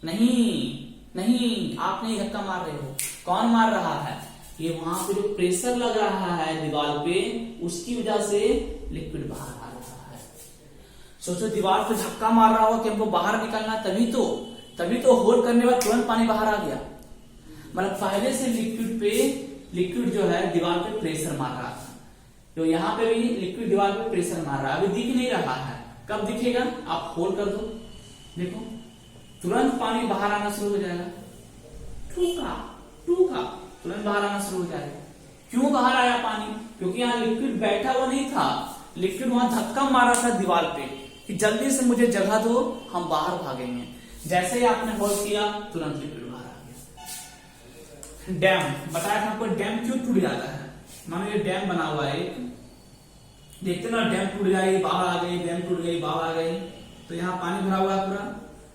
नहीं, आप नहीं धक्का मार रहे हो, कौन मार रहा है, ये वहां पे जो प्रेशर लग रहा है दीवार पे, उसकी वजह से लिक्विड बाहर आ रहा है। सोचो दीवार पे धक्का मार रहा हो कि हमको बाहर निकलना, तभी तो होल्ड करने के बाद तुरंत पानी बाहर आ गया, मतलब पहले से लिक्विड जो है दीवार पे प्रेशर मार रहा था, तो यहाँ पे भी लिक्विड दीवार पे प्रेशर मार रहा है, अभी दिख नहीं रहा है, कब दिखेगा, आप होल्ड कर दो, देखो तुरंत पानी बाहर आना शुरू हो जाएगा, टू का तुरंत बाहर आना शुरू हो जाएगा। क्यों बाहर आया पानी, क्योंकि यहाँ लिक्विड बैठा हुआ नहीं था, लिक्विड वहां धक्का मार रहा था दीवार पे कि जल्दी से मुझे जगह दो, हम बाहर भागेंगे। जैसे ही आपने होल्ड किया तुरंत लिक्विड बाहर आ गया। डैम बताया था आपको, डैम क्यों टूट जाता है, मानो ये डैम बना हुआ है एक, देखते ना डैम टूट गई बाहर आ गई, डैम टूट गई बाहर आ गई, तो यहाँ पानी भरा हुआ है पूरा,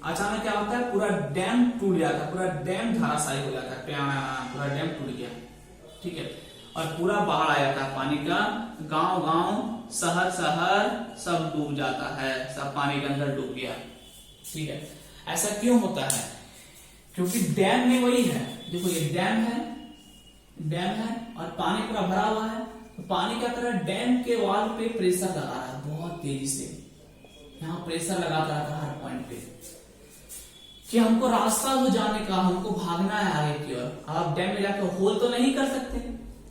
अचानक क्या होता है, पूरा डैम टूट जाता है, पूरा डैम धराशायी हो जाता है, पूरा डैम टूट गया, ठीक है, और पूरा बाहर आ जाता है पानी का, गांव शहर सब डूब जाता है, सब पानी के अंदर डूब गया, ठीक है। ऐसा क्यों होता है, क्योंकि डैम में वही है, देखो ये डैम है और पानी पूरा भरा हुआ है, तो पानी क्या कर रहा है, डैम के वॉल पे प्रेशर लगा रहा है बहुत तेजी से, यहाँ प्रेशर लगाता था हर पॉइंट पे कि हमको रास्ता हो जाने का, हमको भागना है आगे की ओर। आप डैम में जाकर होल तो नहीं कर सकते,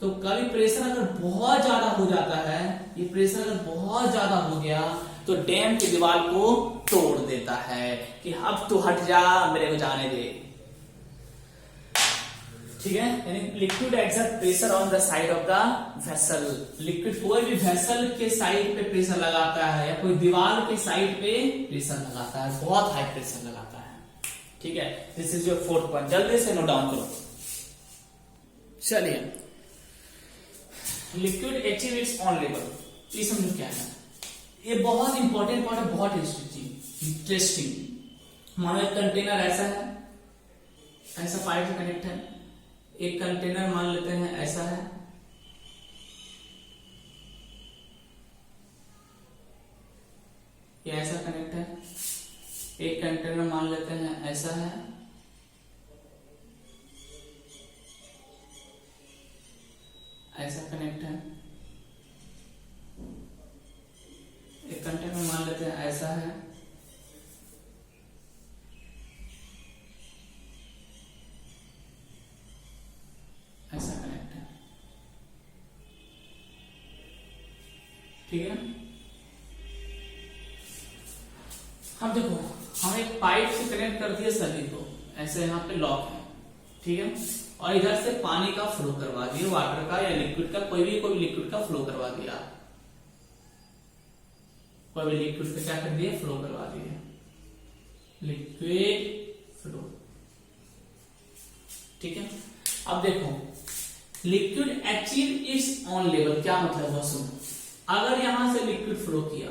तो कभी प्रेशर अगर बहुत ज्यादा हो जाता है, ये प्रेशर अगर बहुत ज्यादा हो गया तो डैम की दीवार को तोड़ देता है कि अब तू हट जा, मेरे को जाने दे, ठीक है। यानी liquid exert pressure on the side of the vessel. Liquid कोई भी वेसल के साइड पे प्रेशर लगाता है या कोई दीवार के साइड पे प्रेशर लगाता है, बहुत हाई प्रेशर लगाता है, ठीक है। This is your 4th point, जल्दी से नोट डाउन करो। चलिए, liquid achieve it's on level, ये समझो क्या है, ये बहुत इंपॉर्टेंट पॉइंट है, बहुत इंटरेस्टिंग। मानो एक कंटेनर ऐसा है, ऐसा पाइप से कनेक्ट है, एक कंटेनर मान लेते हैं ऐसा है, ये ऐसा कनेक्ट है, एक कंटेनर मान लेते हैं ऐसा है, ऐसा कनेक्ट है, एक कंटेनर मान लेते हैं ऐसा है, ऐसा कनेक्ट है, ठीक है। अब देखो हम एक पाइप से कनेक्ट कर दिए सभी को, ऐसे यहाँ पे लॉक है, ठीक है, और इधर से पानी का फ्लो करवा दिए, वाटर का या लिक्विड का, कोई भी लिक्विड का फ्लो करवा दिया, कोई भी लिक्विड का क्या कर दिए, फ्लो करवा दिए, लिक्विड फ्लो, ठीक है। अब देखो liquid achieve it's on level, क्या मतलब है सुनो, अगर यहां से लिक्विड फ्लो किया,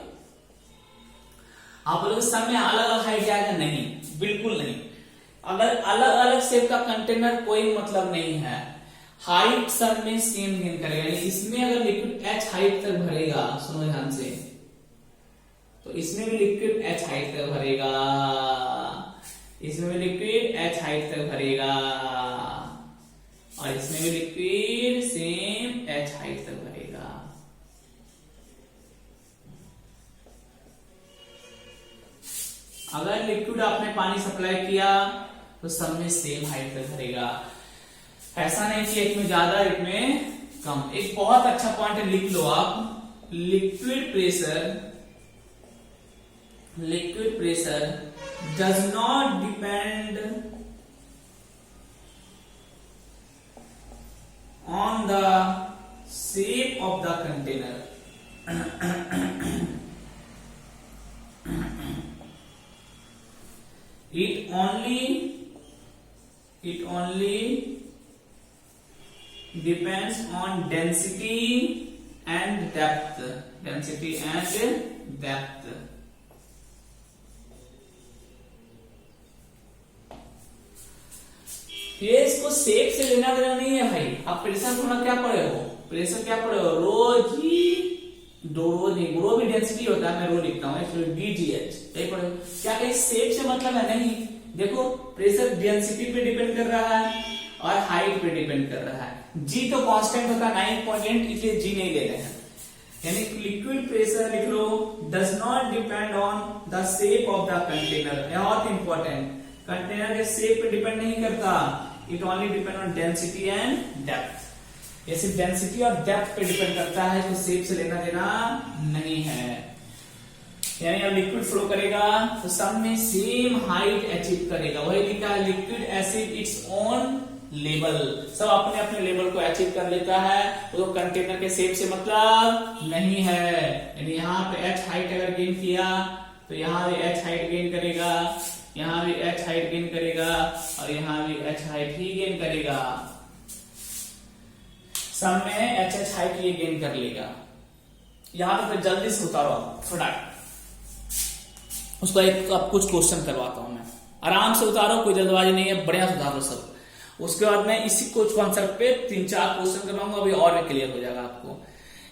आप लोग सब में अलग अलग हाइट जाएगा, नहीं, बिल्कुल नहीं। अगर अलग अलग शेप का कंटेनर कोई मतलब नहीं है, हाइट सब में सेम गेन करेगा, यानी इसमें अगर लिक्विड h हाइट तक भरेगा, सुनो ध्यान से, तो इसमें भी लिक्विड h हाइट तक भरेगा, इसमें भी लिक्विड h हाइट तक भरेगा, और इसमें भी लिक्विड सेम h हाइट तक भरेगा। अगर लिक्विड आपने पानी सप्लाई किया तो सब में सेम हाइट तक भरेगा, ऐसा नहीं कि एक में ज्यादा एक में कम। एक बहुत अच्छा पॉइंट लिख लो आप, liquid pressure does not depend on the shape of the container, it only depends on density and depth, ये इसको शेप से लेना देना नहीं है भाई। आप प्रेशर थोड़ा क्या पढ़े हो, प्रेशर क्या पढ़े हो, रो जी दो, रो भी डेंसिटी होता है, मैं रो लिखता हूँ DGH, यही पढ़े हो। क्या कहीं शेप से मतलब है, नहीं। देखो प्रेशर डेंसिटी पे डिपेंड कर रहा है और हाइट पे डिपेंड कर रहा है। जी तो कांस्टेंट होता है 9.8, इसलिए जी नहीं ले रहे हैं। यानी लिक्विड प्रेशर लिख लो, does not depend on the shape of the container, बहुत इंपॉर्टेंट, कंटेनर के शेप पे डिपेंड नहीं करता, it only depend on density and depth. ये सिर्फ डेंसिटी और डेप्थ पे डिपेंड करता है, तो शेप से लेना देना नहीं है। यानी अब लिक्विड फ्लो करेगा तो सब में सेम हाइट अचीव करेगा, वही लिखा है liquid acid its own level, सब अपने अपने लेवल को अचीव कर लेता है, तो कंटेनर के शेप से मतलब नहीं है। यानी यहाँ पे h हाइट अगर गेन किया तो यहाँ भी h हाइट गेन करेगा, यहाँ भी h हाइट गेन करेगा, और यहाँ भी h हाइट ही गेन करेगा, सब में h हाइट ये गेन कर लेगा। यहां पे जल्दी से उतारो फटाफट, उसको एक अब कुछ क्वेश्चन करवाता हूं मैं, आराम से उतारो, कोई जल्दबाजी नहीं है, बढ़िया से उतारो सब। उसके बाद मैं इसी कुछ कॉन्सेप्ट पे 3-4 क्वेश्चन करवाऊंगा, अभी और भी क्लियर हो जाएगा आपको।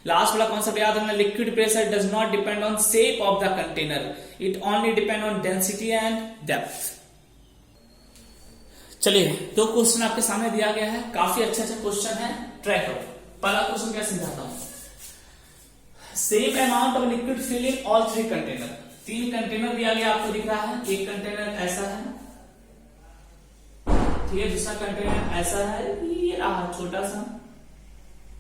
लास्ट वाला कॉन्सेप्ट याद रखना, liquid pressure does not depend on shape of the container, it only depend on density and depth. चलिए 2 क्वेश्चन आपके सामने दिया गया है, काफी अच्छा क्वेश्चन है, ट्राई करो। पहला क्वेश्चन क्या समझाता हूं, same amount of liquid fill in all 3 container. 3 container दिया गया, आपको दिख रहा है, एक कंटेनर ऐसा है, ठीक है, दूसरा कंटेनर ऐसा है, ये रहा छोटा सा,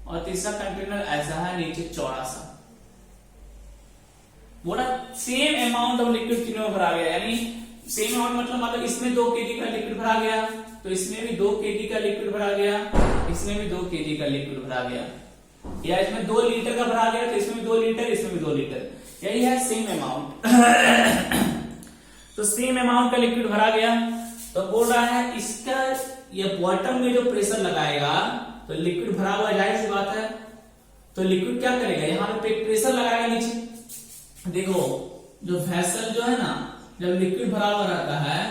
और तीसरा कंटेनर ऐसा है, नीचे चौड़ा सा। बोला सेम अमाउंट ऑफ लिक्विड तीनों में भरा गया, यानी सेम अमाउंट मतलब इसमें 2 kg का लिक्विड भरा गया, तो इसमें भी 2 kg का लिक्विड भरा गया, इसमें भी 2 kg का लिक्विड भरा गया, या इसमें 2 लीटर का भरा गया तो इसमें भी 2 लीटर, इसमें भी 2 लीटर, यही है सेम अमाउंट। तो सेम अमाउंट का लिक्विड भरा गया, तो बोल रहा है इसका ये बॉटम में जो प्रेशर लगाएगा, तो लिक्विड भरा हुआ जाहिर सी बात है, तो लिक्विड क्या करेगा, यहाँ पे प्रेशर लगाएगा नीचे। देखो जो वेसल जो है ना, जब लिक्विड भरा हुआ रहता है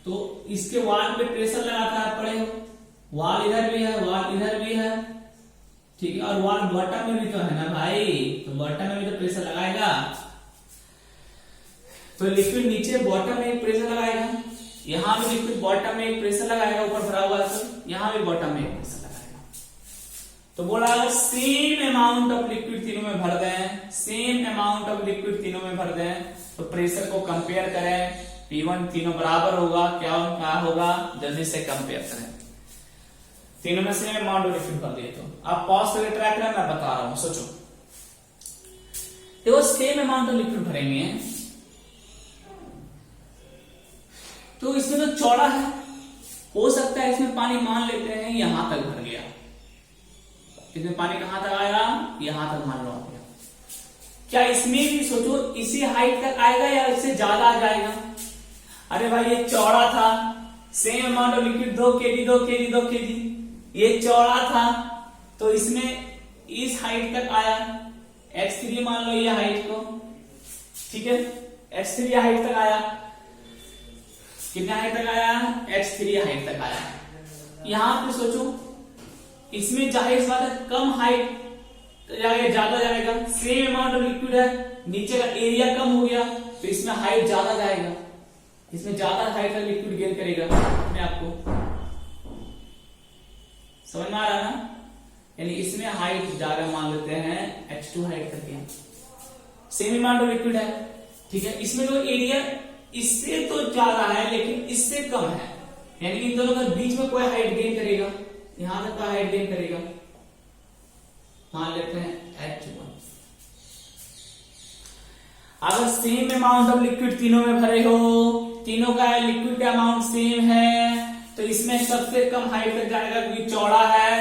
तो इसके वाल पे प्रेशर लगाता है, पड़े वाल इधर भी है, वाल इधर भी है, ठीक है, और वाल बॉटम में भी तो है ना भाई, तो बॉटम में भी तो प्रेशर लगाएगा, तो लिक्विड नीचे बॉटम में एक प्रेशर लगाएगा, यहां भी लिक्विड बॉटम में एक प्रेशर लगाएगा, ऊपर भरा हुआ है तो यहां भी बॉटम में एक प्रेशर लगाएगा। तो बोला अगर सेम अमाउंट ऑफ लिक्विड तीनों में भर दें, सेम अमाउंट ऑफ लिक्विड तीनों में भर दें, तो प्रेशर को कंपेयर करें, P1 तीनों बराबर होगा, क्या होगा, जल्दी से कंपेयर करें, तीनों में सेम अमाउंट ऑफ लिक्विड भर दिए। तो आप पॉज करके ट्राई करें, मैं बता रहा हूं, सोचो। देखो सेम अमाउंट ऑफ लिक्विड भरेंगे, तो इसमें तो चौड़ा है, हो सकता है इसमें पानी मान लेते हैं यहां तक भर गया, इसमें पानी कहां तक आया, यहां तक मान लो आ गया। क्या इसमें भी सोचो इसी हाइट तक आएगा या इससे ज्यादा आ जाएगा? अरे भाई ये चौड़ा था, same amount of liquid 2 kg 2 kg 2 kg, ये चौड़ा था तो इसमें इस हाइट तक आया, x3 मान लो ये हाइट को, ठीक है, x3 हाइट तक आया, कितने हाइट तक आया, x3 हाइट तक आया। यहां पे सोचो इसमें जाहिर बात है कम हाइट जाएगा, ज्यादा जाएगा, सेम अमाउंट ऑफ लिक्विड है, नीचे का एरिया कम हो गया तो इसमें हाइट ज्यादा जाएगा, इसमें ज्यादा हाइट का लिक्विड गेन करेगा अपने आपको, समझ में आ रहा ना? यानी इसमें हाइट ज्यादा मान लेते हैं, h2 हाइट तक है, सेम अमाउंट ऑफ लिक्विड है, ठीक है। इसमें जो एरिया इससे तो ज्यादा है लेकिन इससे कम है, यानी इन दोनों के बीच में कोई हाइट गेन करेगा, यहां तक का हाइट गेन करेगा, मान लेते हैं h1। अगर सेम अमाउंट ऑफ लिक्विड तीनों में भरे हो, तीनों का लिक्विड का अमाउंट सेम है, तो इसमें सबसे कम हाइट तक जाएगा क्योंकि चौड़ा है,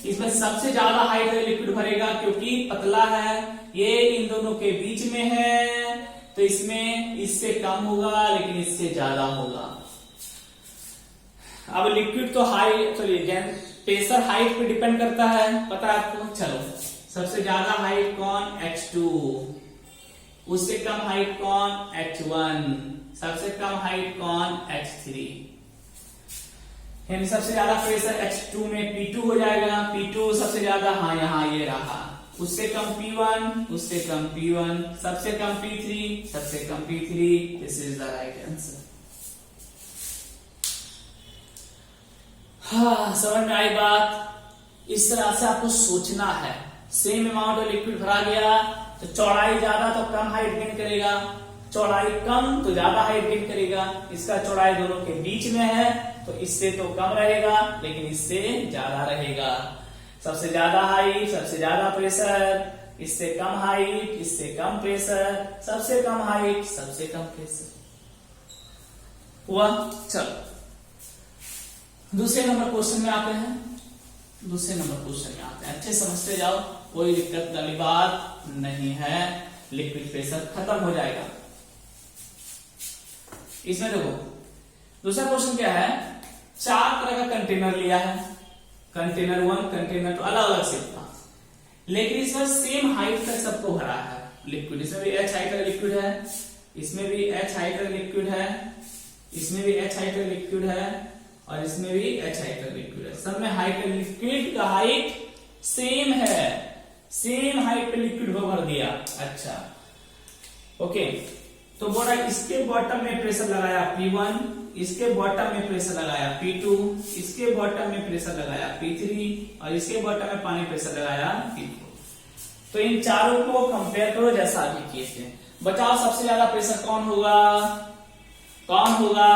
इसमें सबसे ज्यादा हाइट तक लिक्विड भरेगा क्योंकि पतला है, ये इन दोनों के बीच में है तो इसमें इससे कम होगा लेकिन इससे ज्यादा होगा। अब लिक्विड तो हाई चलिए प्रेशर हाइट पे डिपेंड करता है, पता है आपको। चलो सबसे ज्यादा हाइट कौन, h2, उससे कम हाइट कौन, h1, सबसे कम हाइट कौन, h3, यानी सबसे ज्यादा प्रेशर h2 में P2 हो जाएगा, P2 सबसे ज्यादा, हाँ यहाँ ये रहा, उससे कम P1, उससे कम P1, सबसे कम P3, सबसे कम P3, this is the right answer. हाँ समझ में आई बात। इस तरह से आपको सोचना है, सेम अमाउंट ऑफ लिक्विड भरा गया तो चौड़ाई ज्यादा तो कम हाइट गेन करेगा, चौड़ाई कम तो ज्यादा हाइट गेन करेगा, इसका चौड़ाई दोनों के बीच में है तो इससे तो कम रहेगा लेकिन इससे ज्यादा रहेगा, सबसे ज्यादा हाइट सबसे ज्यादा प्रेशर, इससे कम हाइट इससे कम प्रेशर, सबसे कम हाइट सबसे कम प्रेशर हुआ। चलो दूसरे नंबर क्वेश्चन में आते हैं, दूसरे नंबर क्वेश्चन में आते हैं, अच्छे समझते जाओ, कोई दिक्कत वाली बात नहीं है, लिक्विड प्रेशर खत्म हो जाएगा। इसमें देखो दूसरा क्वेश्चन क्या है, 4 तरह का कंटेनर लिया है, कंटेनर 1 कंटेनर 2 अलग अलग शेप था, लेकिन इसमें सेम हाइट तक सबको भरा है लिक्विड, इसमें भी h हाइट का लिक्विड है, इसमें भी h हाइट का लिक्विड है, इसमें भी h हाइट का लिक्विड है और इसमें भी h हाइट का लिक्विड है, सब में हाइट का लिक्विड का हाइट सेम है, सेम हाइट पे लिक्विड को भर दिया। अच्छा ओके, तो बोला इसके बॉटम में प्रेशर लगाया P1, इसके बॉटम में प्रेशर लगाया P2, इसके बॉटम में प्रेशर लगाया P3 और इसके बॉटम में पानी प्रेशर लगाया P4। तो इन चारों को कंपेयर करो जैसा अभी किए थे, बताओ सबसे ज्यादा प्रेशर कौन होगा, कौन होगा,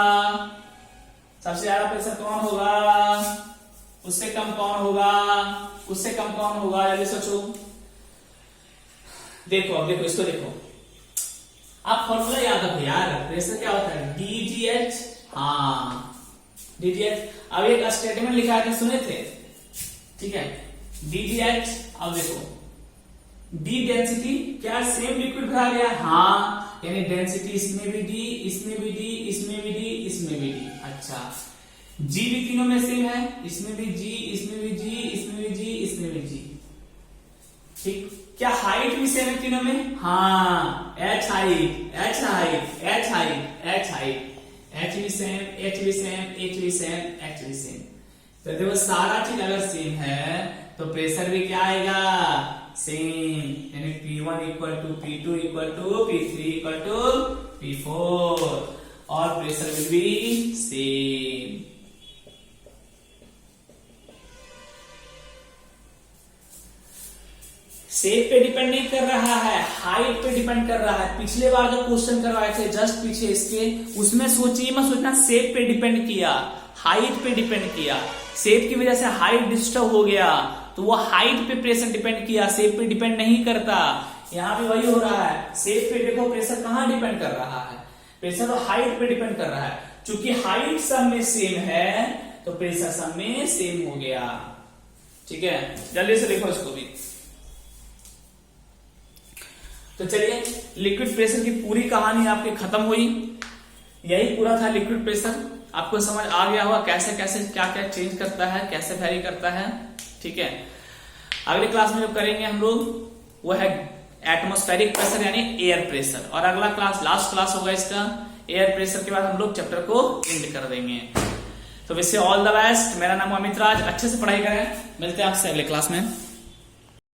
सबसे ज्यादा प्रेशर कौन होगा, उससे कम कौन होगा, उससे कम कौन होगा, जल्दी सोचो। देखो अब देखो इसको देखो, आप फॉर्मूला याद रखो यार, प्रेशर क्या होता है, DGH, हाँ DGH। अब एक स्टेटमेंट लिखा है सुने थे, ठीक है, DGH। अब देखो D डेंसिटी, क्या सेम लिक्विड भरा गया, हाँ, यानी डेंसिटी इसमें भी D, इसमें भी D, इसमें भी D, इसमें भी D। अच्छा G भी तीनों में सेम है, इसमें भी G, इसमें भी G, इसमें भी G, इसमें भी G, ठीक। क्या हाइट भी सेम है तीनों में, हाँ, H height, H height, H height, H height, H भी सेम, H भी सेम, H भी सेम, H भी सेम। तो देखो सारा चीज अगर सेम है तो प्रेशर भी क्या आएगा, सेम, यानी P1 equal to P2 equal to P3 equal to P4 और pressure will be same. Shape पे डिपेंड नहीं कर रहा है, हाइट पे डिपेंड कर रहा है। पिछले बार जो क्वेश्चन करवाए थे जस्ट पीछे इसके, उसमें सोचिए मत सोचना शेप पे डिपेंड किया, हाइट पे डिपेंड किया, शेप की वजह से हाइट डिस्टर्ब हो गया तो वो हाइट पे प्रेशर डिपेंड किया, शेप पे डिपेंड नहीं करता। यहाँ पे वही हो रहा है, शेप पे देखो प्रेशर कहाँ डिपेंड कर रहा है, प्रेशर तो हाइट पे डिपेंड कर रहा है। चूंकि हाइट सब में सेम है तो प्रेशर सब में सेम हो गया। ठीक है, जल्दी से लिखो इसको भी। तो चलिए, लिक्विड प्रेशर की पूरी कहानी आपकी खत्म हुई। यही पूरा था लिक्विड प्रेशर। आपको समझ आ गया होगा कैसे कैसे क्या क्या चेंज करता है, कैसे वेरी करता है। ठीक है, अगली क्लास में जो करेंगे हम लोग वो है एटमॉस्फेरिक प्रेशर यानी एयर प्रेशर, और अगला क्लास लास्ट क्लास होगा इसका एयर प्रेशर के बाद हम लोग चैप्टर को एंड कर देंगे। तो wish you all the best. मेरा नाम अमित राज, अच्छे से पढ़ाई करें। मिलते हैं आपसे अगले क्लास में।